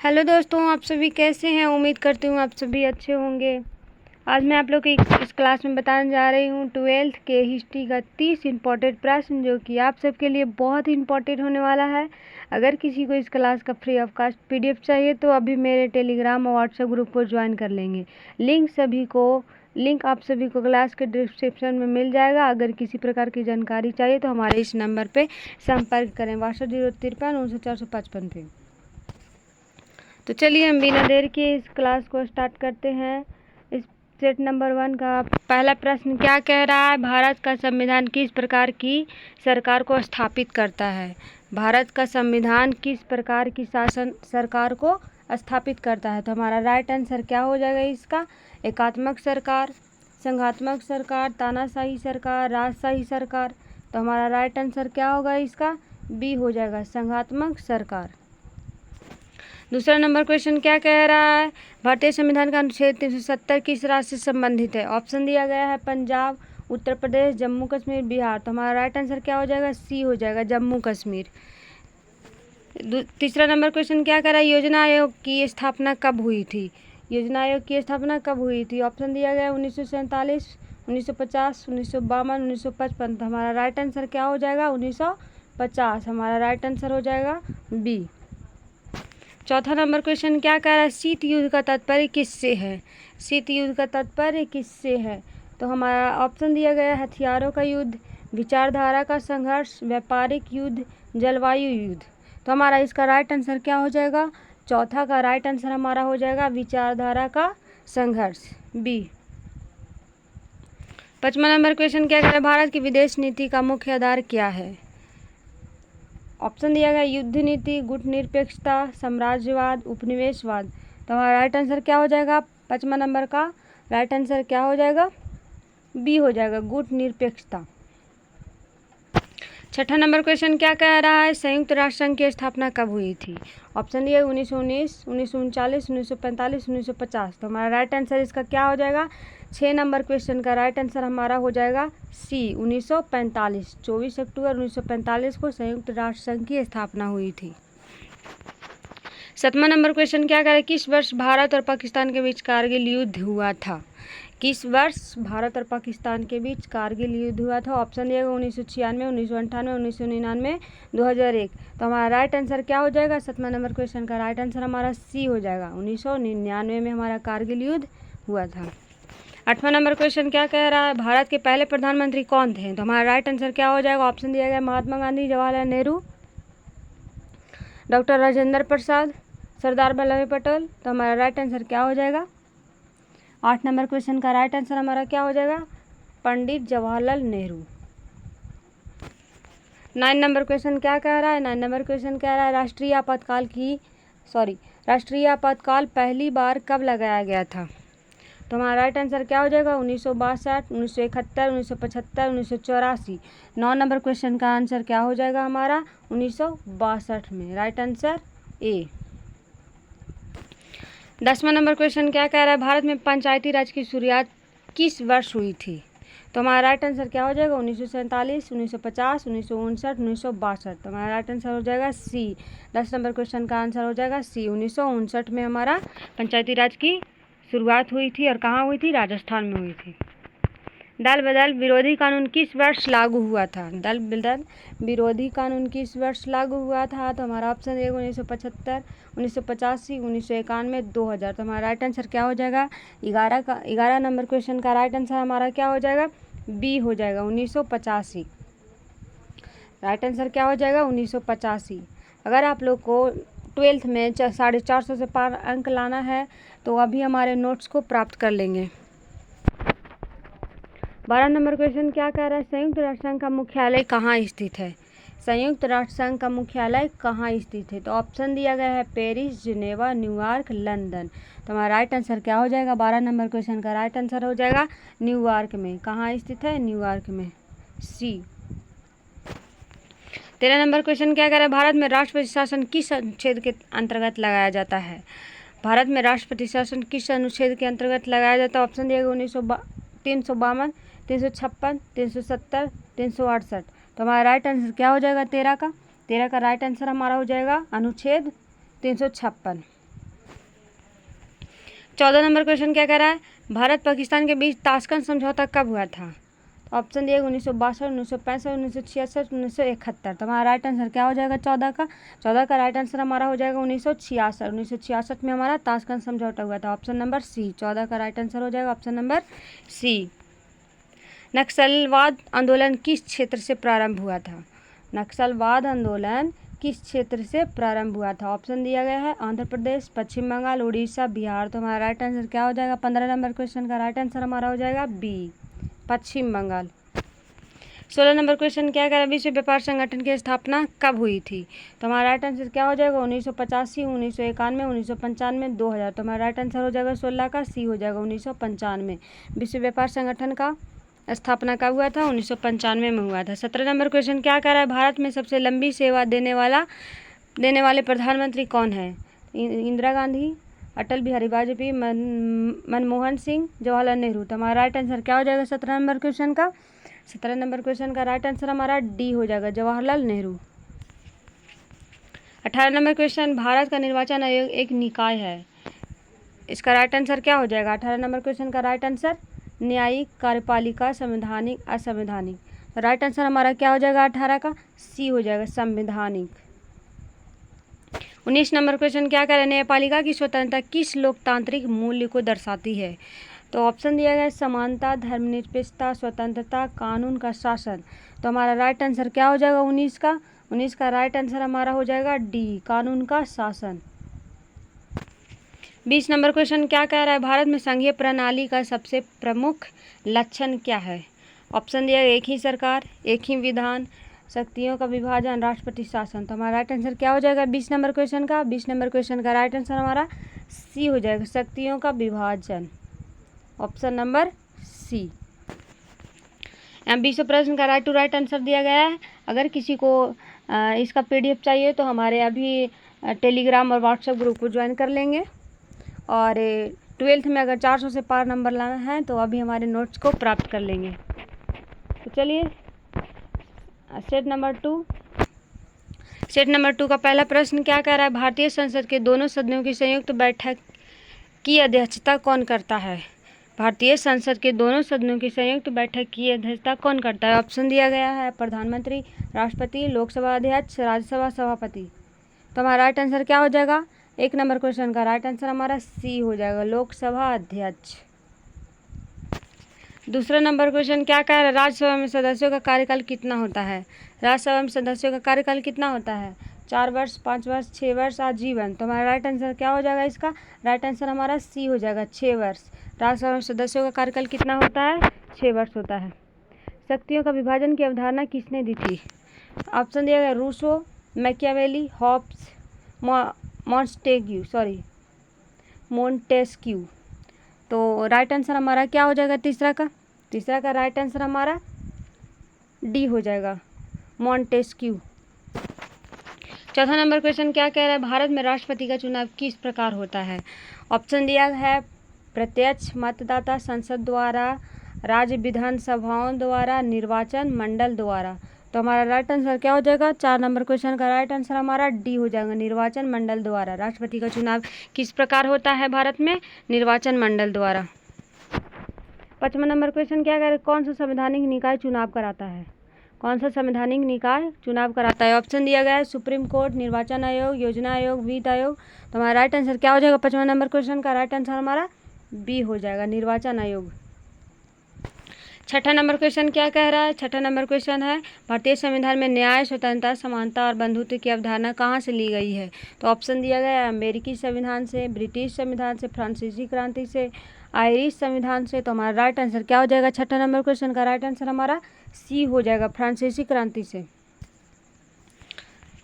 Hello दोस्तों, आप सभी कैसे हैं। उम्मीद करती हूँ आप सभी अच्छे होंगे। आज मैं आप लोग को इस क्लास में बताने जा रही हूँ 12th के हिस्ट्री का 30 इम्पोर्टेंट प्रश्न, जो कि आप सबके लिए बहुत ही इम्पोर्टेंट होने वाला है। अगर किसी को इस क्लास का फ्री ऑफ कास्ट PDF चाहिए तो अभी मेरे टेलीग्राम और व्हाट्सएप ग्रुप को ज्वाइन कर लेंगे। लिंक आप सभी को क्लास के डिस्क्रिप्शन में मिल जाएगा। अगर किसी प्रकार की जानकारी चाहिए तो हमारे इस नंबर पर संपर्क करें, 6253 पे। तो चलिए हम बिना देर के इस क्लास को स्टार्ट करते हैं। इस सेट नंबर 1 का पहला प्रश्न क्या कह रहा है? भारत का संविधान किस प्रकार की सरकार को स्थापित करता है? भारत का संविधान किस प्रकार की शासन सरकार को स्थापित करता है? तो हमारा राइट आंसर क्या हो जाएगा इसका? एकात्मक सरकार, संघात्मक सरकार, तानाशाही सरकार, राजशाही सरकार। तो हमारा राइट आंसर क्या होगा इसका? बी हो जाएगा, संघात्मक सरकार। दूसरा नंबर क्वेश्चन क्या कह रहा है? भारतीय संविधान का अनुच्छेद 370 किस राज्य से संबंधित है? ऑप्शन दिया गया है पंजाब, उत्तर प्रदेश, जम्मू कश्मीर, बिहार। तो हमारा राइट आंसर क्या हो जाएगा? सी हो जाएगा, जम्मू कश्मीर। तीसरा नंबर क्वेश्चन क्या कह रहा है? योजना आयोग की स्थापना कब हुई थी? योजना आयोग की स्थापना कब हुई थी? ऑप्शन दिया गया है 1947, 1950, 1952, 1955। तो हमारा राइट आंसर क्या हो जाएगा? 1950। हमारा राइट आंसर हो जाएगा बी। चौथा नंबर क्वेश्चन क्या कह रहा है? शीत युद्ध का तात्पर्य किससे है? शीत युद्ध का तात्पर्य किससे है? तो हमारा ऑप्शन दिया गया है हथियारों का युद्ध, विचारधारा का संघर्ष, व्यापारिक युद्ध, जलवायु युद्ध। तो हमारा इसका राइट आंसर क्या हो जाएगा? चौथा का राइट आंसर हमारा हो जाएगा विचारधारा का संघर्ष, बी। पांचवा नंबर क्वेश्चन क्या कह रहा है? भारत की विदेश नीति का मुख्य आधार क्या है? ऑप्शन दिया गया युद्ध नीति, गुटनिरपेक्षता, साम्राज्यवाद, उपनिवेशवाद। तो हमारा राइट आंसर क्या हो जाएगा? पांचवा नंबर का राइट आंसर क्या हो जाएगा? बी हो जाएगा, गुटनिरपेक्षता। छठा नंबर क्वेश्चन क्या कह रहा है? संयुक्त राष्ट्र संघ की स्थापना कब हुई थी? ऑप्शन दिया 1919, 1939, 1945, 1950। तो हमारा राइट आंसर इसका क्या हो जाएगा? 6 नंबर क्वेश्चन का राइट आंसर हमारा हो जाएगा सी, 1945। 24 अक्टूबर 1945 को संयुक्त राष्ट्र संघ की स्थापना हुई थी। सातवां नंबर क्वेश्चन क्या कह रहा है? किस वर्ष भारत और पाकिस्तान के बीच कारगिल युद्ध हुआ था? किस वर्ष भारत और पाकिस्तान के बीच कारगिल युद्ध हुआ था? ऑप्शन दिएगा 1996, 1998, 1999, 2001। तो हमारा राइट आंसर क्या हो जाएगा? सातवां नंबर क्वेश्चन का राइट आंसर हमारा सी हो जाएगा, 1999 में हमारा कारगिल युद्ध हुआ था। आठवां नंबर क्वेश्चन क्या कह रहा है? भारत के पहले प्रधानमंत्री कौन थे? तो हमारा राइट आंसर क्या हो जाएगा? ऑप्शन दिया गया महात्मा गांधी, जवाहरलाल नेहरू, डॉक्टर राजेंद्र प्रसाद, सरदार वल्लभ भाई पटेल। तो हमारा राइट आंसर क्या हो जाएगा? 8 नंबर क्वेश्चन का राइट आंसर हमारा क्या हो जाएगा? पंडित जवाहरलाल नेहरू। 9 नंबर क्वेश्चन क्या कह रहा है? 9 नंबर क्वेश्चन कह रहा है राष्ट्रीय आपातकाल पहली बार कब लगाया गया था? तो हमारा राइट आंसर क्या हो जाएगा? 1962, 1971, 1975, 1984। 9 नंबर क्वेश्चन का आंसर क्या हो जाएगा हमारा? 1962 में। Right answer A. 10वां नंबर क्वेश्चन क्या कह रहा है? भारत में पंचायती राज की शुरुआत किस वर्ष हुई थी? तो हमारा राइट आंसर क्या हो जाएगा? 1947, 1950, 1959, 1962। तो हमारा राइट आंसर हो जाएगा सी। 10 नंबर क्वेश्चन का आंसर हो जाएगा सी, 1959 में हमारा पंचायती राज की शुरुआत हुई थी। और कहाँ हुई थी? राजस्थान में हुई थी। दल बदल विरोधी कानून किस वर्ष लागू हुआ था? दल बदल विरोधी कानून किस वर्ष लागू हुआ था? तो हमारा ऑप्शन है 1975, 1985, 1991, 2000। तो हमारा राइट आंसर क्या हो जाएगा? 11 नंबर क्वेश्चन का राइट आंसर हमारा क्या हो जाएगा? बी हो जाएगा, 1985। राइट आंसर क्या हो जाएगा? 1985। अगर आप लोग को 12th में 450 से पार अंक लाना है तो अभी हमारे नोट्स को प्राप्त कर लेंगे। 12 नंबर क्वेश्चन क्या कह रहा है? संयुक्त राष्ट्र संघ का मुख्यालय कहाँ स्थित है? संयुक्त राष्ट्र संघ का मुख्यालय कहाँ स्थित है? तो ऑप्शन दिया गया है पेरिस, जिनेवा, न्यूयॉर्क, लंदन। तो हमारा राइट आंसर क्या हो जाएगा? 12 नंबर क्वेश्चन का राइट आंसर हो जाएगा न्यूयॉर्क में। कहाँ स्थित है? न्यूयॉर्क में, सी। 13 नंबर क्वेश्चन क्या कह रहा है? भारत में राष्ट्रपति शासन किस अनुच्छेद के अंतर्गत लगाया जाता है? भारत में राष्ट्रपति शासन किस अनुच्छेद के अंतर्गत लगाया जाता है? ऑप्शन दिएगा 352, 356, 370, 368। तो हमारा राइट आंसर क्या हो जाएगा? 13 का राइट आंसर हमारा हो जाएगा अनुच्छेद 356। 14 नंबर क्वेश्चन क्या कह रहा है, भारत पाकिस्तान के बीच ताशकंद समझौता कब हुआ था? तो ऑप्शन दिए 1962, 1965, 1966, 1971। तो हमारा राइट आंसर क्या हो जाएगा 14 का राइट आंसर हमारा हो जाएगा 1966। 1966 में हमारा ताशकंद समझौता हुआ था। ऑप्शन नंबर सी, 14 का राइट आंसर हो जाएगा ऑप्शन नंबर सी। नक्सलवाद आंदोलन किस क्षेत्र से प्रारंभ हुआ था? नक्सलवाद आंदोलन किस क्षेत्र से प्रारंभ हुआ था? ऑप्शन दिया गया है आंध्र प्रदेश, पश्चिम बंगाल, उड़ीसा, बिहार। तो हमारा राइट आंसर क्या हो जाएगा 15 नंबर क्वेश्चन का राइट आंसर हमारा हो जाएगा बी, पश्चिम बंगाल। 16 नंबर क्वेश्चन क्या कह रहा है, विश्व व्यापार संगठन की स्थापना कब हुई थी? तो हमारा राइट आंसर क्या हो जाएगा 1985, 1991, 1995, 2000। तो हमारा राइट आंसर हो जाएगा 16 का सी हो जाएगा 1995। विश्व व्यापार संगठन का स्थापना कब हुआ था? 1995 में हुआ था। 17 नंबर क्वेश्चन क्या कह रहा है, भारत में सबसे लंबी सेवा देने वाले प्रधानमंत्री कौन है? इंदिरा गांधी, अटल बिहारी वाजपेयी, मनमोहन सिंह, जवाहरलाल नेहरू। तो हमारा राइट आंसर क्या हो जाएगा 17 नंबर क्वेश्चन का? 17 नंबर क्वेश्चन का राइट आंसर हमारा डी हो जाएगा, जवाहरलाल नेहरू। 18 नंबर क्वेश्चन, भारत का निर्वाचन आयोग एक निकाय है, इसका राइट आंसर क्या हो जाएगा? 18 नंबर क्वेश्चन का राइट आंसर न्यायिक, कार्यपालिका, संवैधानिक, असंवैधानिक। तो राइट आंसर हमारा क्या हो जाएगा 18 का? सी हो जाएगा, संवैधानिक। 19 नंबर क्वेश्चन क्या कह रहे हैं, न्यायपालिका की स्वतंत्रता किस लोकतांत्रिक मूल्य को दर्शाती है? तो ऑप्शन दिया गया है समानता, धर्मनिरपेक्षता, स्वतंत्रता, कानून का शासन। तो हमारा राइट आंसर क्या हो जाएगा 19 का राइट आंसर हमारा हो जाएगा डी, कानून का शासन। 20 नंबर क्वेश्चन क्या कह रहा है, भारत में संघीय प्रणाली का सबसे प्रमुख लक्षण क्या है? ऑप्शन दिया एक ही सरकार, एक ही विधान, शक्तियों का विभाजन, राष्ट्रपति शासन। तो हमारा राइट आंसर क्या हो जाएगा 20 नंबर क्वेश्चन का? 20 नंबर क्वेश्चन का राइट आंसर हमारा सी हो जाएगा, शक्तियों का विभाजन, ऑप्शन नंबर सी। यहाँ 20 प्रश्न का राइट टू राइट आंसर दिया गया है। अगर किसी को इसका PDF चाहिए तो हमारे अभी टेलीग्राम और व्हाट्सएप ग्रुप को ज्वाइन कर लेंगे। और 12th में अगर 400 से पार नंबर लाना है तो अभी हमारे नोट्स को प्राप्त कर लेंगे। तो चलिए सेट नंबर 2 का पहला प्रश्न क्या कह रहा है, भारतीय संसद के दोनों सदनों की संयुक्त बैठक की अध्यक्षता कौन करता है? भारतीय संसद के दोनों सदनों की संयुक्त बैठक की अध्यक्षता कौन करता है? ऑप्शन दिया गया है प्रधानमंत्री, राष्ट्रपति, लोकसभा अध्यक्ष, राज्यसभा सभापति। तो हमारा राइट आंसर क्या हो जाएगा? 1 नंबर क्वेश्चन का राइट आंसर हमारा सी हो जाएगा, लोकसभा अध्यक्ष। दूसरा नंबर क्वेश्चन क्या कह रहा है, राज्यसभा में सदस्यों का कार्यकाल कितना होता है? राज्यसभा में सदस्यों का कार्यकाल कितना होता है? 4 वर्ष, 5 वर्ष, 6 वर्ष, आजीवन। तो हमारा राइट आंसर क्या हो जाएगा इसका? राइट आंसर हमारा सी हो जाएगा, 6 वर्ष। राज्यसभा में सदस्यों का कार्यकाल कितना होता है? 6 वर्ष होता है। शक्तियों का विभाजन की अवधारणा किसने दी थी? ऑप्शन दिया गया रूसो, मैकियावेली, हॉब्स, मोंटेस्क्यू। तो राइट आंसर हमारा क्या हो जाएगा तीसरा का राइट आंसर हमारा डी हो जाएगा, मोंटेस्क्यू। चौथा नंबर क्वेश्चन क्या कह रहा है, भारत में राष्ट्रपति का चुनाव किस प्रकार होता है? ऑप्शन दिया है प्रत्यक्ष, मतदाता, संसद द्वारा, राज्य विधानसभाओं द्वारा, निर्वाचन मंडल द्वारा। तो हमारा राइट आंसर क्या हो जाएगा? 4 नंबर क्वेश्चन का राइट आंसर हमारा डी हो जाएगा, निर्वाचन मंडल द्वारा। राष्ट्रपति का चुनाव किस प्रकार होता है भारत में? निर्वाचन मंडल द्वारा। 5वां नंबर क्वेश्चन क्या कह रहे हैं, कौन सा संवैधानिक निकाय चुनाव कराता है? कौन सा संवैधानिक निकाय चुनाव कराता है? ऑप्शन दिया गया है सुप्रीम कोर्ट, निर्वाचन आयोग, योजना आयोग, वित्त आयोग। तो हमारा राइट आंसर क्या हो जाएगा 5वां नंबर क्वेश्चन का? राइट आंसर हमारा बी हो जाएगा, निर्वाचन आयोग। 6ठा नंबर क्वेश्चन क्या कह रहा है? 6ठा नंबर क्वेश्चन है, भारतीय संविधान में न्याय, स्वतंत्रता, समानता और बंधुत्व की अवधारणा कहाँ से ली गई है? तो ऑप्शन दिया गया है अमेरिकी संविधान से, ब्रिटिश संविधान से, फ्रांसीसी क्रांति से, आयरिश संविधान से। तो हमारा राइट आंसर क्या हो जाएगा 6ठा नंबर क्वेश्चन का? राइट आंसर हमारा सी हो जाएगा, फ्रांसीसी क्रांति से।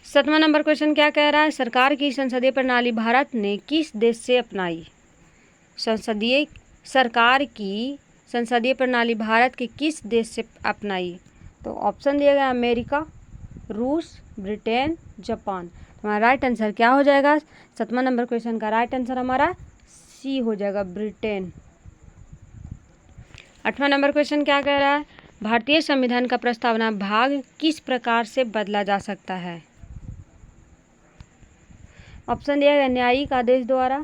7वां नंबर क्वेश्चन क्या कह रहा है, सरकार की संसदीय प्रणाली भारत ने किस देश से अपनाई? सरकार की संसदीय प्रणाली भारत के किस देश से अपनाई? तो ऑप्शन दिया गया अमेरिका, रूस, ब्रिटेन, जापान। हमारा राइट आंसर क्या हो जाएगा 7वां नंबर क्वेश्चन का? राइट आंसर हमारा सी हो जाएगा, ब्रिटेन। 8वां नंबर क्वेश्चन क्या कह रहा है, भारतीय संविधान का प्रस्तावना भाग किस प्रकार से बदला जा सकता है? ऑप्शन दिया गया न्यायिक आदेश द्वारा,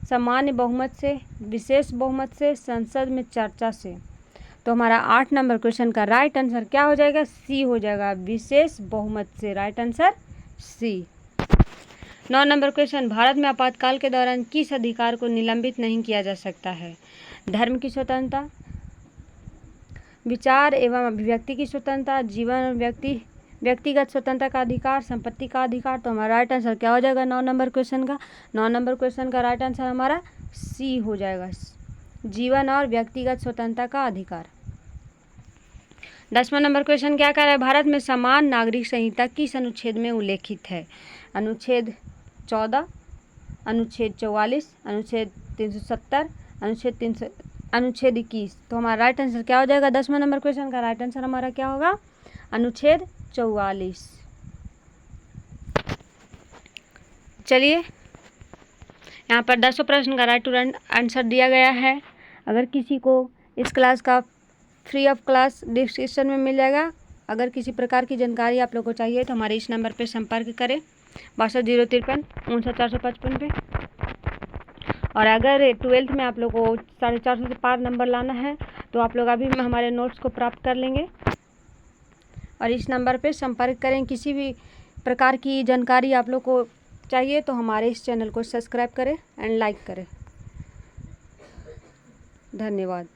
सामान्य बहुमत से, विशेष बहुमत से, संसद में चर्चा से। तो हमारा 8 नंबर क्वेश्चन का राइट आंसर क्या हो जाएगा? सी हो जाएगा, विशेष बहुमत से। Right answer C. 9 number question, Bharat में आपातकाल के दौरान किस अधिकार को निलंबित नहीं किया जा सकता है? धर्म की स्वतंत्रता, विचार एवं अभिव्यक्ति की स्वतंत्रता, जीवन और व्यक्तिगत स्वतंत्रता का अधिकार, संपत्ति का अधिकार। तो हमारा राइट आंसर क्या हो जाएगा 9 नंबर क्वेश्चन का? 9 नंबर क्वेश्चन का राइट आंसर हमारा सी हो जाएगा, जीवन और व्यक्तिगत स्वतंत्रता का अधिकार। 10वां नंबर क्वेश्चन क्या कह रहा है? भारत में समान नागरिक संहिता किस अनुच्छेद में उल्लेखित है? अनुच्छेद 14, अनुच्छेद 44, अनुच्छेद 370, अनुच्छेद 21। तो हमारा राइट आंसर क्या हो जाएगा 10वां नंबर क्वेश्चन का? राइट आंसर हमारा क्या होगा? अनुच्छेद 44। चलिए, यहाँ पर 10 प्रश्न का राइट टू आंसर दिया गया है। अगर किसी को इस क्लास का फ्री ऑफ क्लास डिस्क्रिप्शन में मिल जाएगा। अगर किसी प्रकार की जानकारी आप लोग को चाहिए तो हमारे इस नंबर पर संपर्क करें, 62 053 59 455 पे। और अगर 12th में आप लोग को 450 से पार नंबर लाना है तो आप लोग अभी हमारे नोट्स को प्राप्त कर लेंगे और इस नंबर पे संपर्क करें। किसी भी प्रकार की जानकारी आप लोग को चाहिए तो हमारे इस चैनल को सब्सक्राइब करें एंड लाइक करें। धन्यवाद।